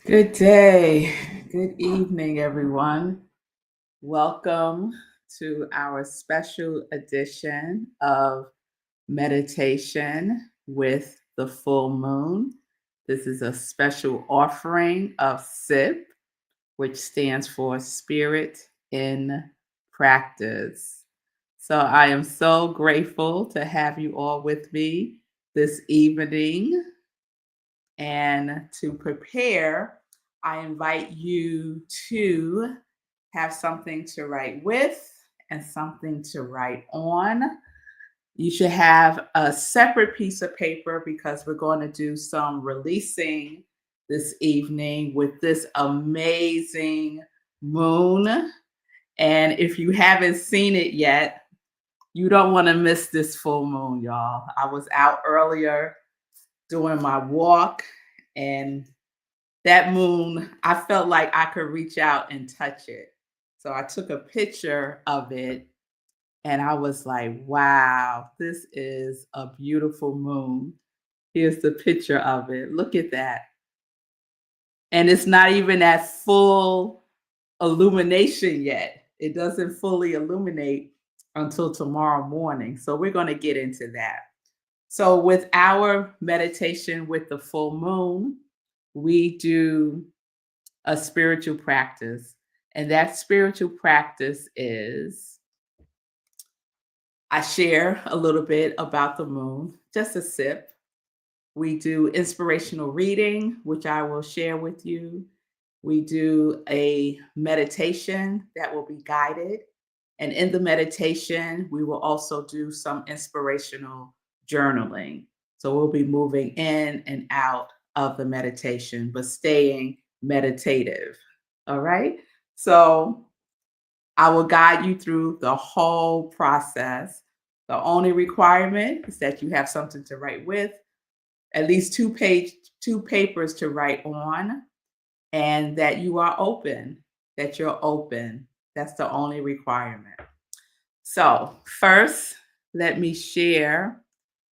Good day, good evening, everyone. Welcome to our special edition of Meditation with the Full Moon. This is a special offering of SIP, which stands for Spirit in Practice. So I am so grateful to have you all with me this evening. And to prepare, I invite you to have something to write with and something to write on. You should have a separate piece of paper because we're going to do some releasing this evening with this amazing moon. And if you haven't seen it yet, you don't want to miss this full moon, y'all. I was out earlier doing my walk, and that moon, I felt like I could reach out and touch it. So I took a picture of it and I was like, wow, this is a beautiful moon. Here's the picture of it. Look at that. And it's not even at full illumination yet. It doesn't fully illuminate until tomorrow morning. So we're going to get into that. So, with our meditation with the full moon, we do a spiritual practice. And that spiritual practice is I share a little bit about the moon, just a sip. We do inspirational reading, which I will share with you. We do a meditation that will be guided. And in the meditation, we will also do some inspirational journaling. So we'll be moving in and out of the meditation, but staying meditative. All right. So I will guide you through the whole process. The only requirement is that you have something to write with, at least two papers to write on, and that you are open, that you're open. That's the only requirement. So, first, let me share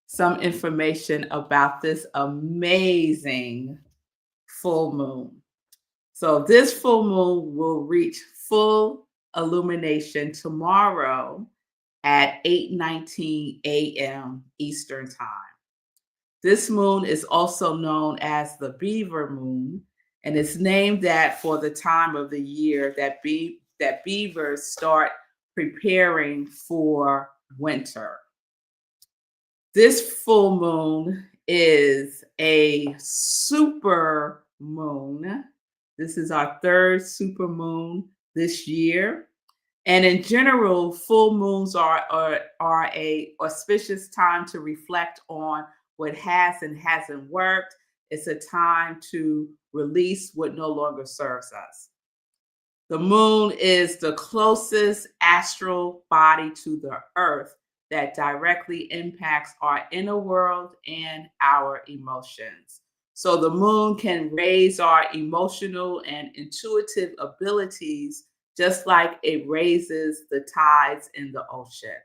some information about this amazing full moon. So, this full moon will reach full illumination tomorrow at 8:19 a.m. Eastern Time. This moon is also known as the Beaver Moon, and it's named that for the time of the year that beavers start preparing for winter. This full moon is a super moon. This is our third super moon this year. And in general, full moons are a auspicious time to reflect on what has and hasn't worked. It's a time to release what no longer serves us. The moon is the closest astral body to the earth that directly impacts our inner world and our emotions. So the moon can raise our emotional and intuitive abilities just like it raises the tides in the ocean.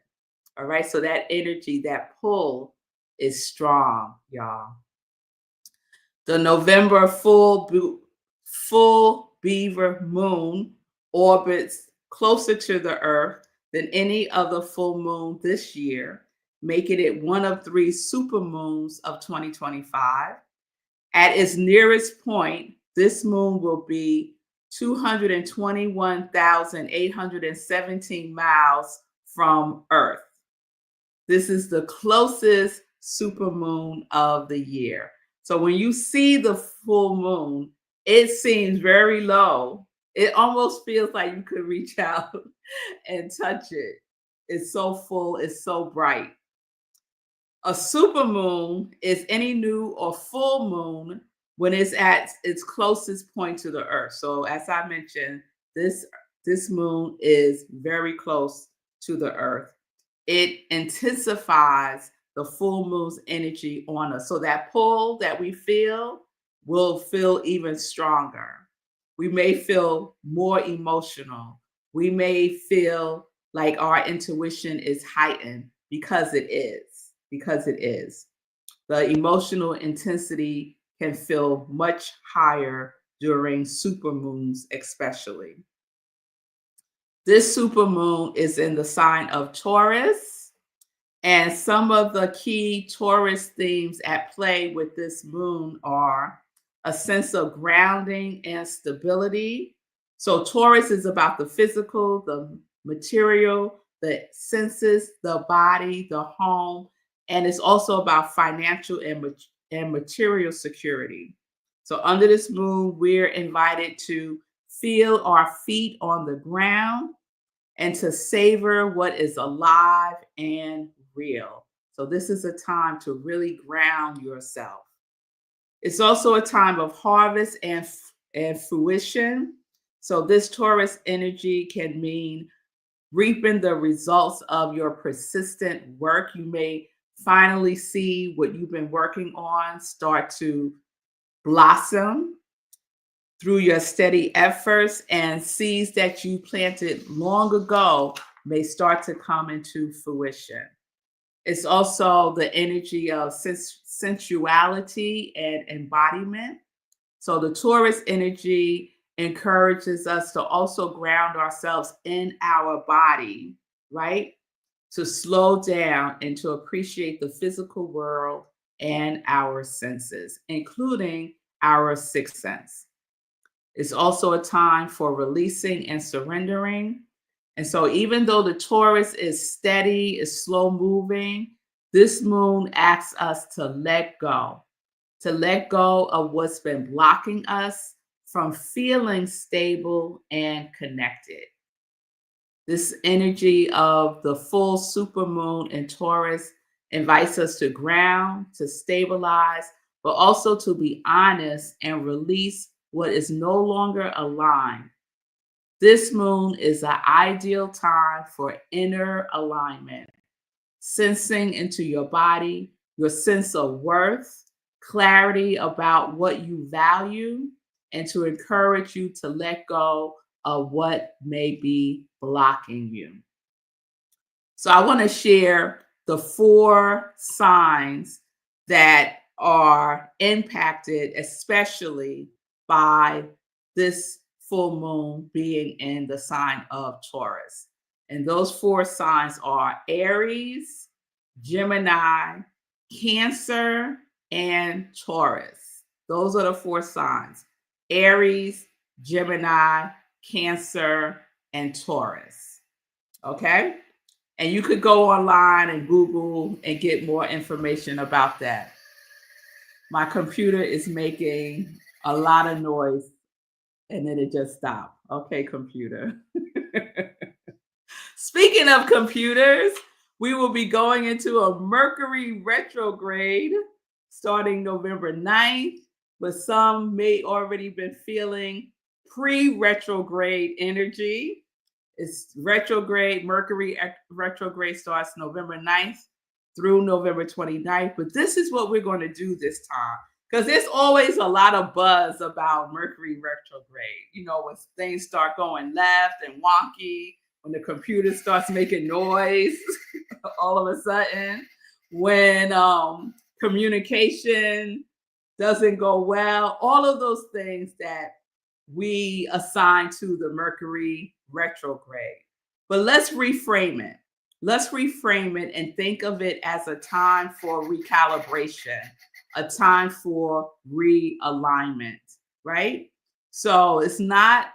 All right, so that energy, that pull is strong, y'all. The November full beaver moon orbits closer to the earth than any other full moon this year, making it one of three supermoons of 2025. At its nearest point, this moon will be 221,817 miles from Earth. This is the closest supermoon of the year. So when you see the full moon, it seems very low. It almost feels like you could reach out and touch it. It's so full, it's so bright. A supermoon is any new or full moon when it's at its closest point to the earth. So as I mentioned, this moon is very close to the earth. It intensifies the full moon's energy on us. So that pull that we feel will feel even stronger. We may feel more emotional. We may feel like our intuition is heightened because it is. Because it is. The emotional intensity can feel much higher during supermoons, especially. This supermoon is in the sign of Taurus, and some of the key Taurus themes at play with this moon are a sense of grounding and stability. So, Taurus is about the physical, the material, the senses, the body, the home, and it's also about financial and material security. So, under this moon, we're invited to feel our feet on the ground and to savor what is alive and real. So, this is a time to really ground yourself. It's also a time of harvest and fruition. So, this Taurus energy can mean reaping the results of your persistent work. You may finally see what you've been working on start to blossom through your steady efforts, and seeds that you planted long ago may start to come into fruition. It's also the energy of sensuality and embodiment. So the Taurus energy encourages us to also ground ourselves in our body, right? To slow down and to appreciate the physical world and our senses, including our sixth sense. It's also a time for releasing and surrendering. And so, even though the Taurus is steady, is slow moving, this moon asks us to let go of what's been blocking us from feeling stable and connected. This energy of the full supermoon in Taurus invites us to ground, to stabilize, but also to be honest and release what is no longer aligned. This moon is an ideal time for inner alignment, sensing into your body, your sense of worth, clarity about what you value, and to encourage you to let go of what may be blocking you. So, I want to share the 4 signs that are impacted, especially by this full moon being in the sign of Taurus. And those 4 signs are Aries, Gemini, Cancer, and Taurus. Those are the 4 signs: Aries, Gemini, Cancer, and Taurus. Okay? And you could go online and Google and get more information about that. My computer is making a lot of noise and then it just stopped. Okay, computer. Speaking of computers, we will be going into a Mercury retrograde starting November 9th, but some may already been feeling pre-retrograde energy. It's retrograde, Mercury retrograde starts November 9th through November 29th. But this is what we're going to do this time. Because there's always a lot of buzz about Mercury retrograde. You know, when things start going left and wonky, when the computer starts making noise all of a sudden, when communication doesn't go well, all of those things that we assign to the Mercury retrograde. But let's reframe it. Let's reframe it and think of it as a time for recalibration, a time for realignment, right? So it's not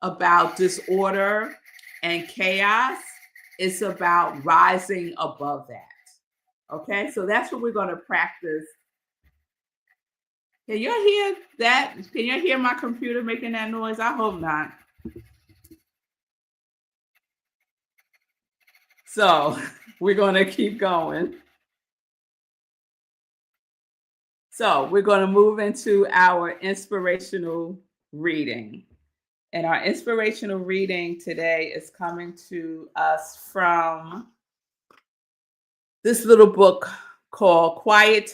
about disorder and chaos. It's about rising above that. Okay, so that's what we're going to practice. Can you hear that? Can you hear my computer making that noise? I hope not. So we're going to keep going. So we're going to move into our inspirational reading. And our inspirational reading today is coming to us from this little book called Quiet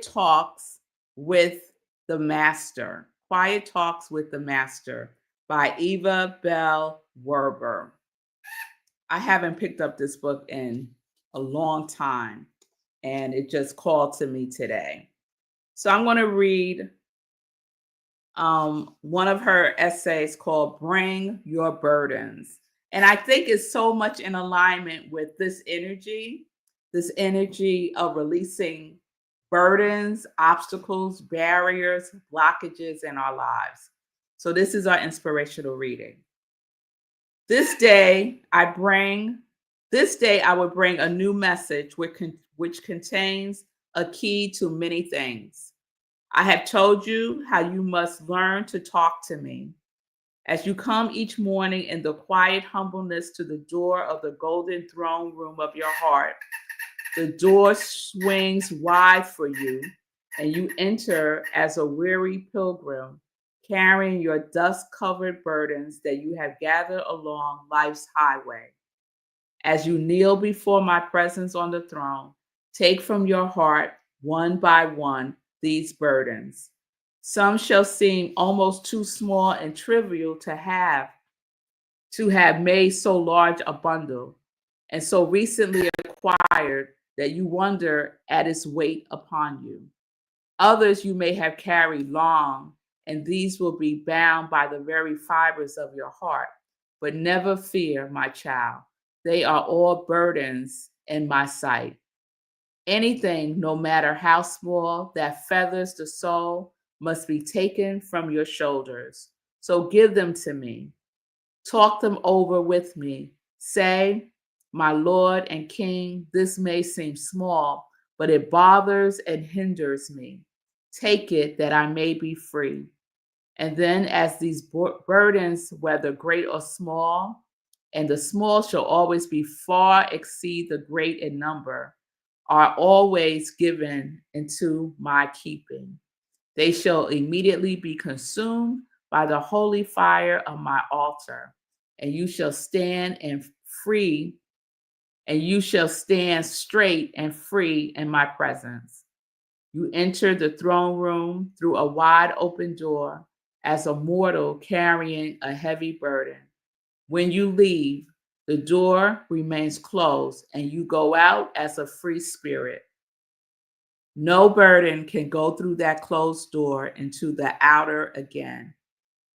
Talks with the Master. Quiet Talks with the Master by Eva Bell Werber. I haven't picked up this book in a long time, and it just called to me today. So I'm going to read one of her essays called Bring Your Burdens. And I think it's so much in alignment with this energy of releasing burdens, obstacles, barriers, blockages in our lives. So this is our inspirational reading. This day I will bring a new message which contains a key to many things. I have told you how you must learn to talk to me. As you come each morning in the quiet humbleness to the door of the golden throne room of your heart, the door swings wide for you, and you enter as a weary pilgrim, carrying your dust-covered burdens that you have gathered along life's highway. As you kneel before my presence on the throne, take from your heart, one by one, these burdens. Some shall seem almost too small and trivial to have made so large a bundle, and so recently acquired that you wonder at its weight upon you. Others you may have carried long, and these will be bound by the very fibers of your heart. But never fear, my child. They are all burdens in my sight. Anything, no matter how small, that feathers the soul must be taken from your shoulders. So give them to me. Talk them over with me. Say, my Lord and King, this may seem small, but it bothers and hinders me. Take it that I may be free. And then, as these burdens, whether great or small, and the small shall always be far exceed the great in number, are always given into my keeping. They shall immediately be consumed by the holy fire of my altar, and you shall stand and free, and you shall stand straight and free in my presence. You enter the throne room through a wide open door as a mortal carrying a heavy burden. When you leave, the door remains closed, and you go out as a free spirit. No burden can go through that closed door into the outer again,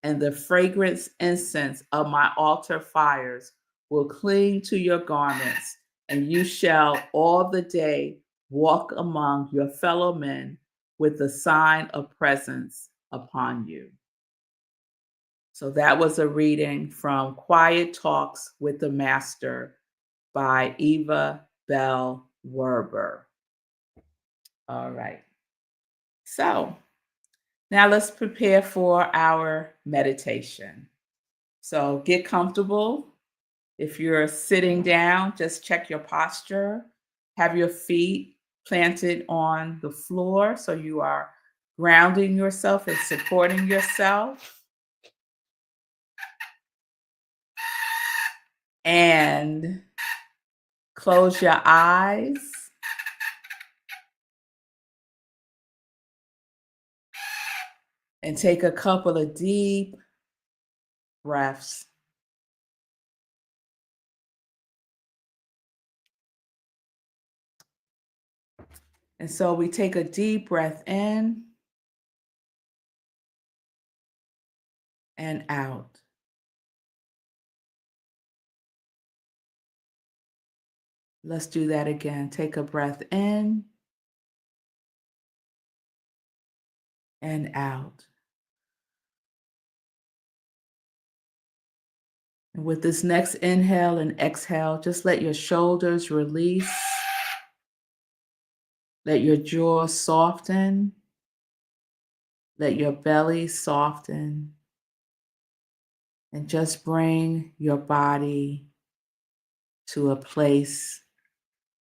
and the fragrance incense of my altar fires will cling to your garments, and you shall all the day walk among your fellow men with the sign of presence upon you. So that was a reading from Quiet Talks with the Master by Eva Bell Werber. All right. So now let's prepare for our meditation. So get comfortable. If you're sitting down, just check your posture. Have your feet planted on the floor so you are grounding yourself and supporting yourself. And close your eyes. And take a couple of deep breaths. And so we take a deep breath in and out. Let's do that again. Take a breath in and out. And with this next inhale and exhale, just let your shoulders release. Let your jaw soften. Let your belly soften. And just bring your body to a place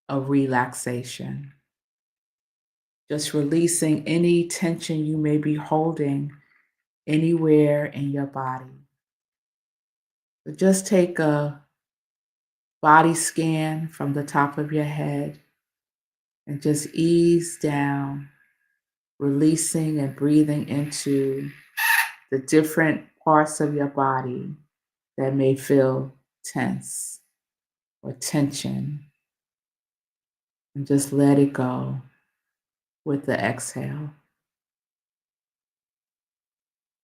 of relaxation. Just releasing any tension you may be holding anywhere in your body. So just take a body scan from the top of your head and just ease down, releasing and breathing into the different parts of your body that may feel tense or tension. And just let it go with the exhale.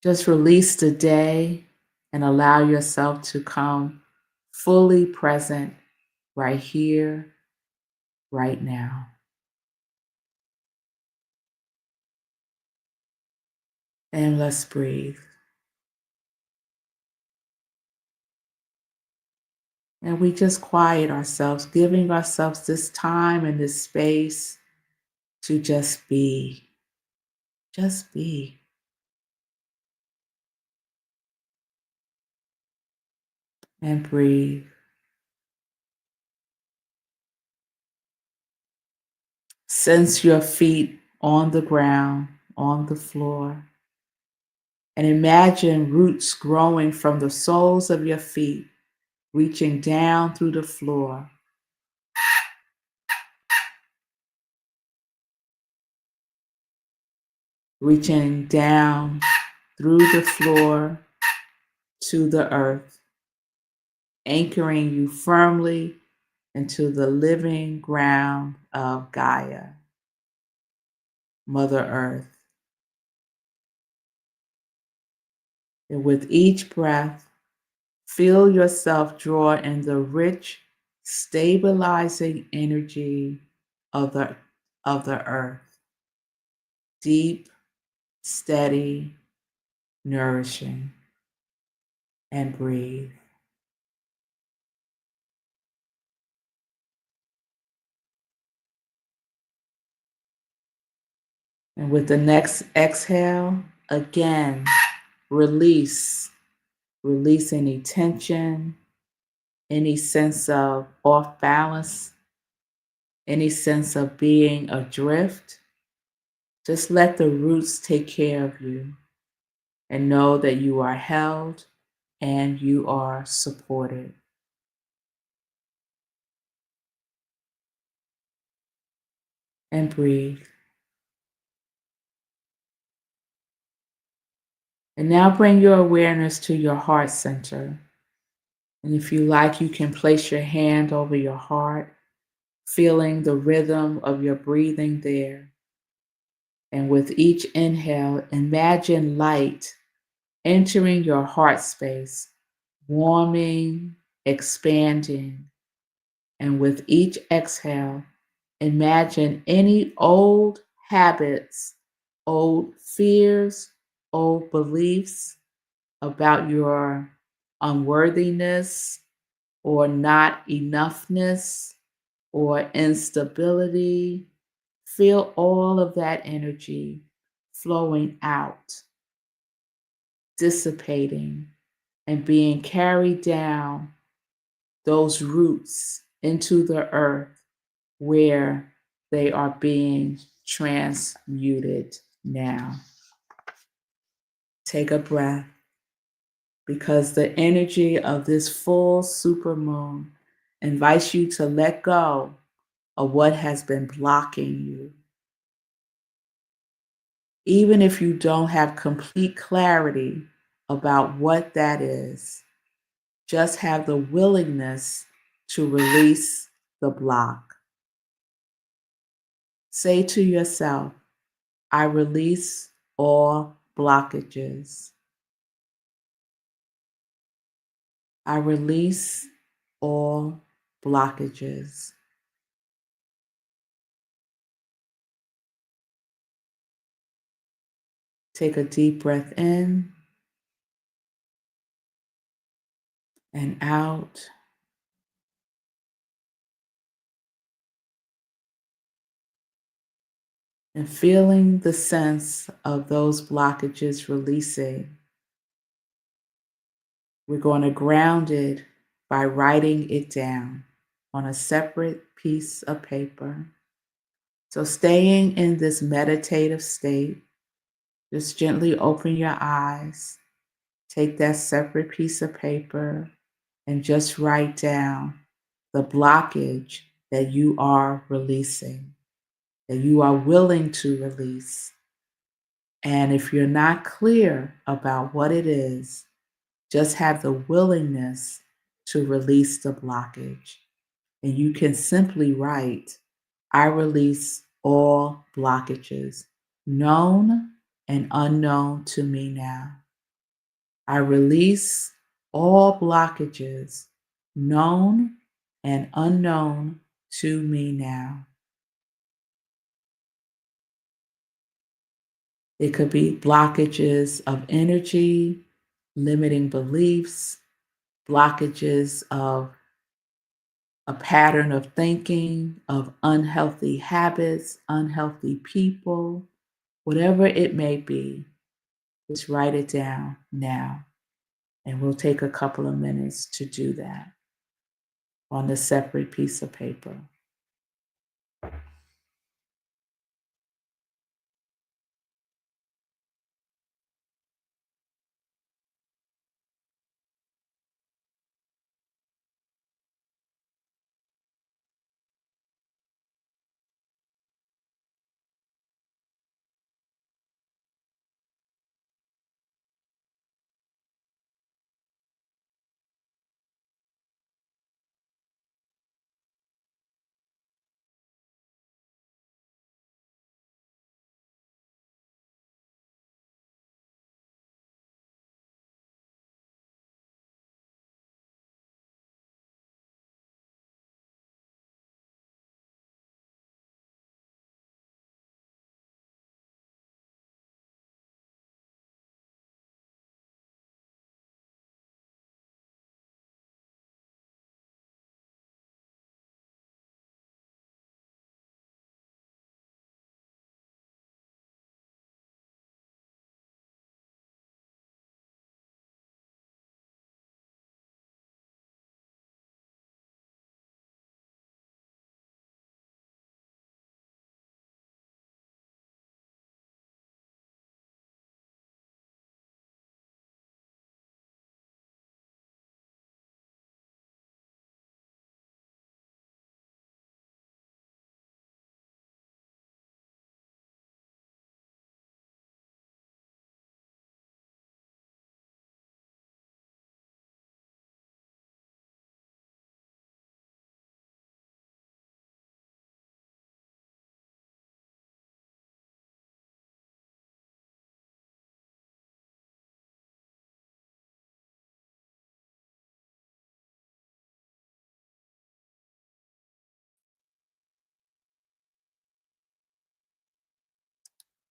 Just release the day and allow yourself to come fully present right here, right now. And let's breathe. And we just quiet ourselves, giving ourselves this time and this space to just be. Just be. And breathe. Sense your feet on the ground, on the floor. And imagine roots growing from the soles of your feet, reaching down through the floor. Reaching down through the floor to the earth, anchoring you firmly into the living ground of Gaia, Mother Earth. And with each breath, feel yourself draw in the rich, stabilizing energy of the earth. Deep, steady, nourishing. And breathe. And with the next exhale, again, release any tension, any sense of off balance, any sense of being adrift. Just let the roots take care of you and know that you are held and you are supported. And breathe. And now bring your awareness to your heart center. And if you like, you can place your hand over your heart, feeling the rhythm of your breathing there. And with each inhale, imagine light entering your heart space, warming, expanding. And with each exhale, imagine any old habits, old fears, old beliefs about your unworthiness or not enoughness or instability. Feel all of that energy flowing out, dissipating, and being carried down those roots into the earth where they are being transmuted now. Take a breath, because the energy of this full supermoon invites you to let go of what has been blocking you. Even if you don't have complete clarity about what that is, just have the willingness to release the block. Say to yourself, I release all blockages. I release all blockages. Take a deep breath in and out. And feeling the sense of those blockages releasing. We're going to ground it by writing it down on a separate piece of paper. So staying in this meditative state, just gently open your eyes, take that separate piece of paper, and just write down the blockage that you are releasing, that you are willing to release. And if you're not clear about what it is, just have the willingness to release the blockage. And you can simply write, I release all blockages, known and unknown to me now. I release all blockages, known and unknown to me now. It could be blockages of energy, limiting beliefs, blockages of a pattern of thinking, of unhealthy habits, unhealthy people, whatever it may be. Just write it down now. And we'll take a couple of minutes to do that on a separate piece of paper.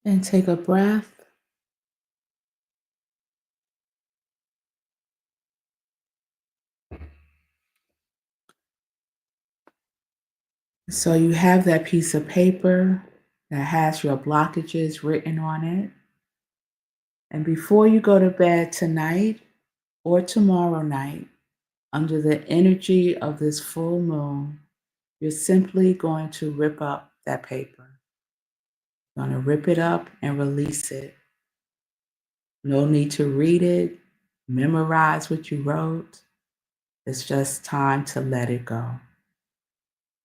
And take a breath. So you have that piece of paper that has your blockages written on it. And before you go to bed tonight or tomorrow night, under the energy of this full moon, you're simply going to rip up that paper. You're going to rip it up and release it. No need to read it, memorize what you wrote. It's just time to let it go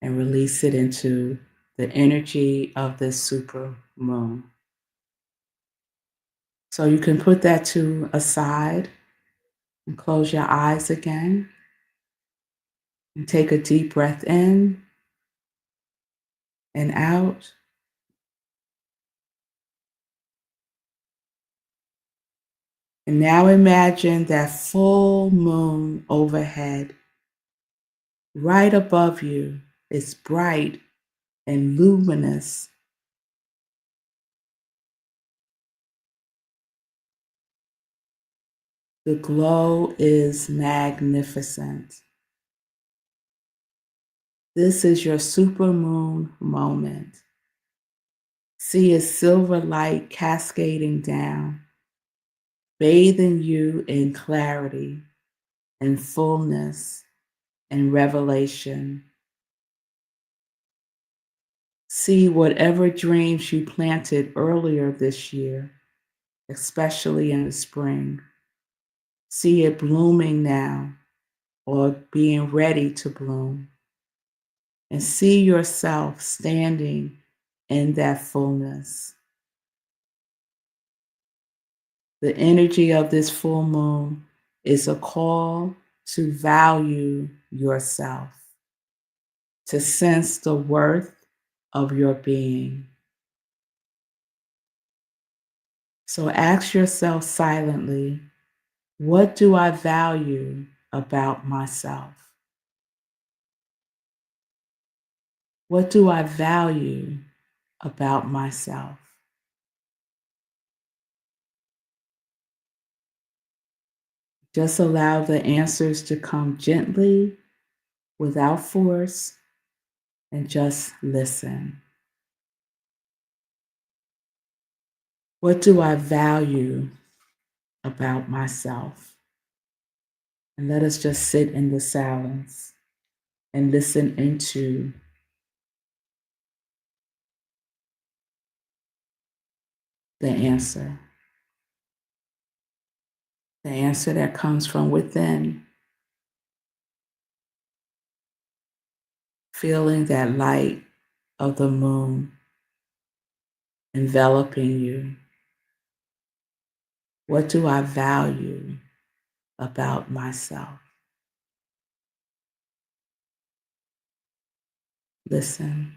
and release it into the energy of this super moon. So you can put that to aside and close your eyes again and take a deep breath in and out. And now imagine that full moon overhead. Right above you is bright and luminous. The glow is magnificent. This is your supermoon moment. See a silver light cascading down, bathing you in clarity and fullness and revelation. See whatever dreams you planted earlier this year, especially in the spring. See it blooming now or being ready to bloom. And see yourself standing in that fullness. The energy of this full moon is a call to value yourself, to sense the worth of your being. So ask yourself silently, What do I value about myself? What do I value about myself? Just allow the answers to come gently, without force, and just listen. What do I value about myself? And let us just sit in the silence and listen into the answer. The answer that comes from within, feeling that light of the moon enveloping you. What do I value about myself? Listen.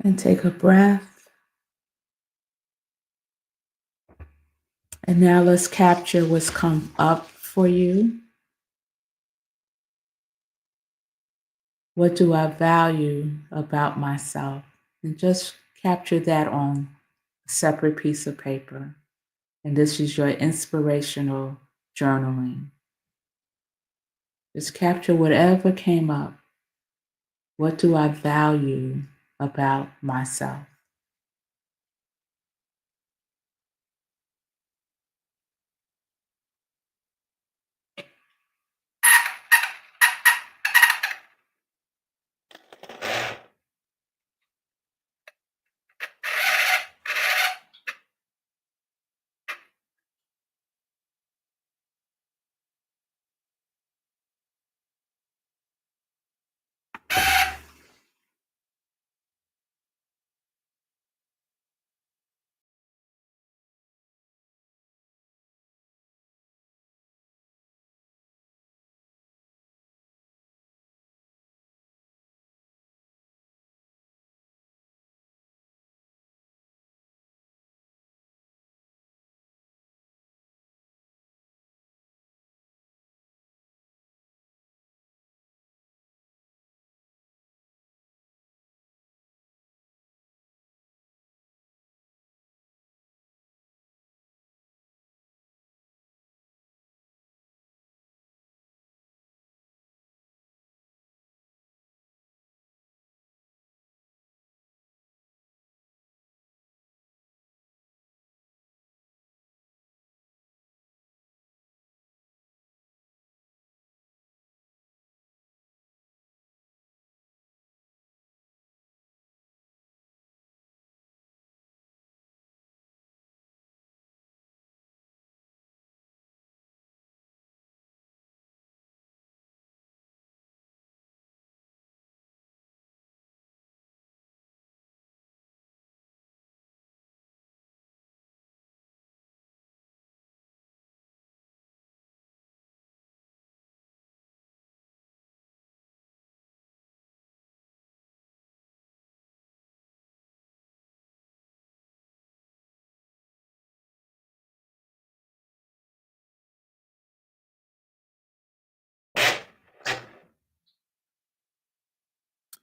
And take a breath. And now let's capture what's come up for you. What do I value about myself? And just capture that on a separate piece of paper. And this is your inspirational journaling. Just capture whatever came up. What do I value about myself?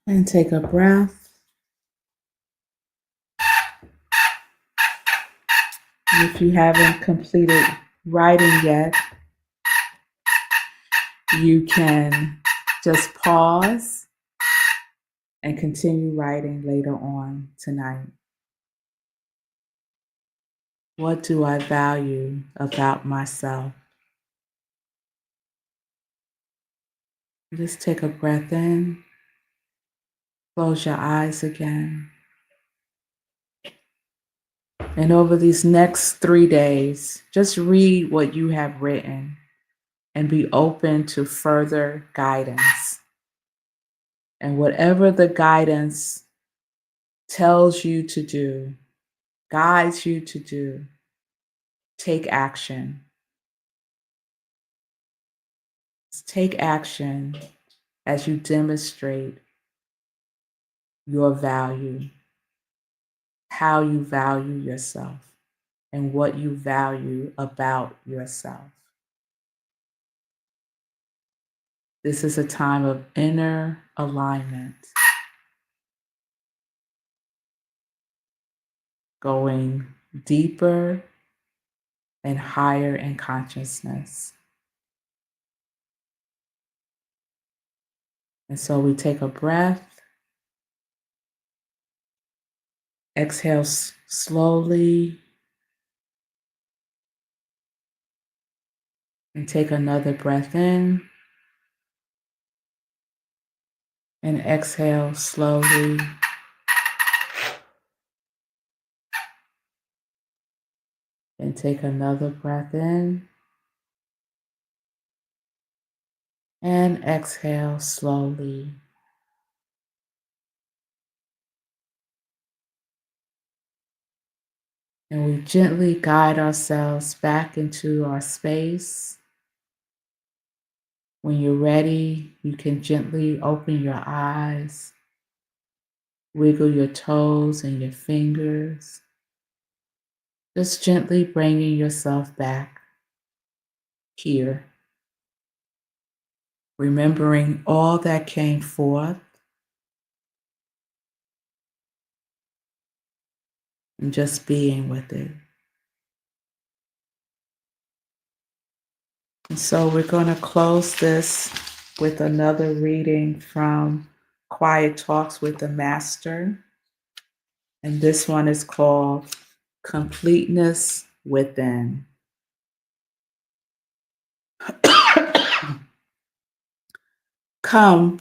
And take a breath. If you haven't completed writing yet, you can just pause and continue writing later on tonight. What do I value about myself? Just take a breath in, close your eyes again. And over these next 3 days, just read what you have written and be open to further guidance. And whatever the guidance tells you to do, guides you to do, take action. Take action as you demonstrate your value, how you value yourself, and what you value about yourself. This is a time of inner alignment, going deeper and higher in consciousness. And so we take a breath, exhale slowly, and take another breath in, and exhale slowly. And take another breath in, and exhale slowly. And we gently guide ourselves back into our space. When you're ready, you can gently open your eyes, wiggle your toes and your fingers, just gently bringing yourself back here, remembering all that came forth and just being with it. And so we're going to close this with another reading from Quiet Talks with the Master. And this one is called Completeness Within. Come,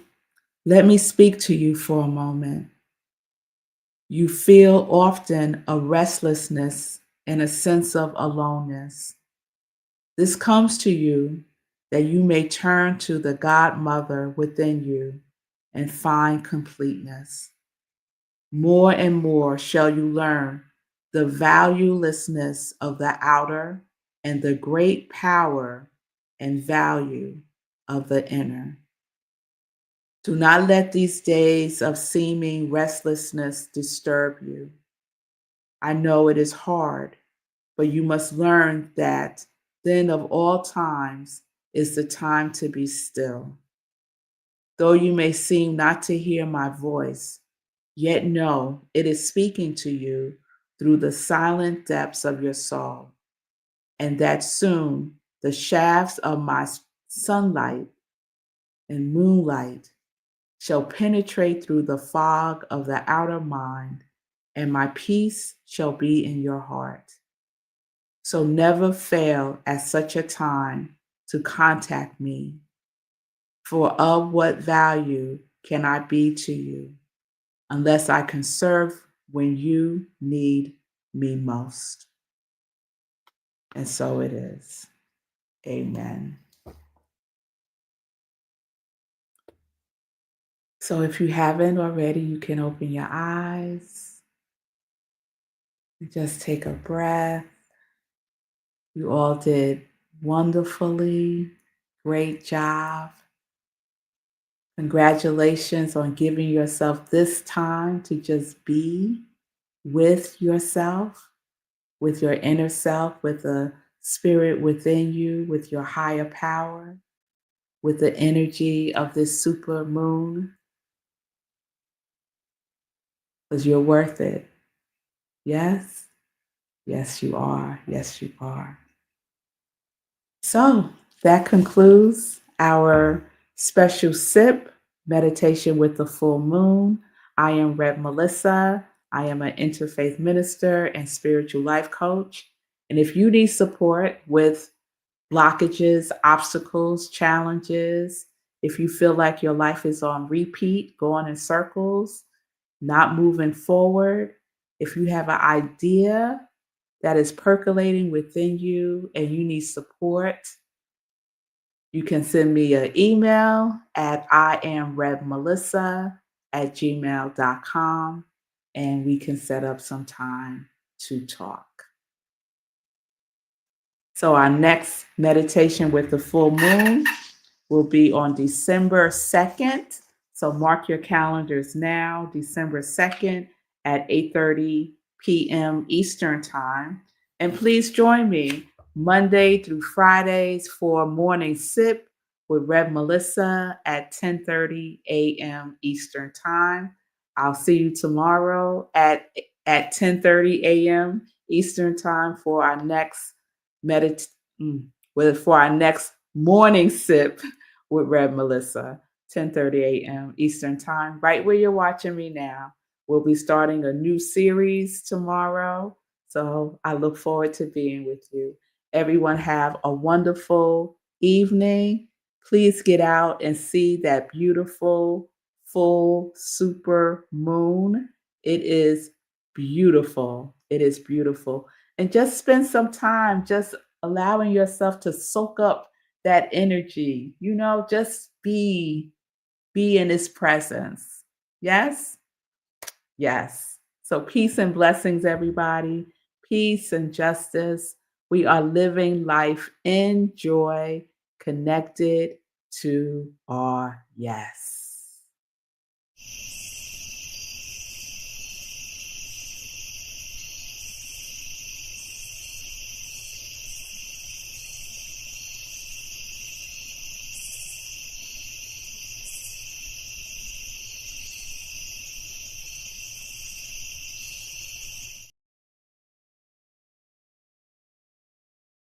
let me speak to you for a moment. You feel often a restlessness and a sense of aloneness. This comes to you that you may turn to the Godmother within you and find completeness. More and more shall you learn the valuelessness of the outer and the great power and value of the inner. Do not let these days of seeming restlessness disturb you. I know it is hard, but you must learn that then of all times is the time to be still. Though you may seem not to hear my voice, yet know it is speaking to you through the silent depths of your soul, and that soon the shafts of my sunlight and moonlight shall penetrate through the fog of the outer mind, and my peace shall be in your heart. So never fail at such a time to contact me, for of what value can I be to you unless I can serve when you need me most? And so it is. Amen. So if you haven't already, you can open your eyes and just take a breath. You all did wonderfully. Great job. Congratulations on giving yourself this time to just be with yourself, with your inner self, with the spirit within you, with your higher power, with the energy of this super moon. because you're worth it. Yes? Yes, you are. Yes, you are. So that concludes our special sip meditation with the full moon. I am Rev Melissa. I am an interfaith minister and spiritual life coach. And if you need support with blockages, obstacles, challenges, if you feel like your life is on repeat, going in circles, not moving forward, if you have an idea that is percolating within you and you need support, you can send me an email at iamrevmelissa@gmail.com and we can set up some time to talk. So our next meditation with the full moon will be on December 2nd. So mark your calendars now, December 2nd at 8:30 p.m. Eastern Time. And please join me Monday through Fridays for morning sip with Rev Melissa at 10:30 a.m. Eastern Time. I'll see you tomorrow at 10:30 a.m. Eastern Time for our next medit for our next morning sip with Rev Melissa, 10:30 a.m. Eastern Time, right where you're watching me now. We'll be starting a new series tomorrow. So I look forward to being with you. Everyone have a wonderful evening. Please get out and see that beautiful full super moon. It is beautiful. It is beautiful. And just spend some time just allowing yourself to soak up that energy, just be in his presence. Yes? Yes. So peace and blessings, everybody. Peace and justice. We are living life in joy, connected to our yes.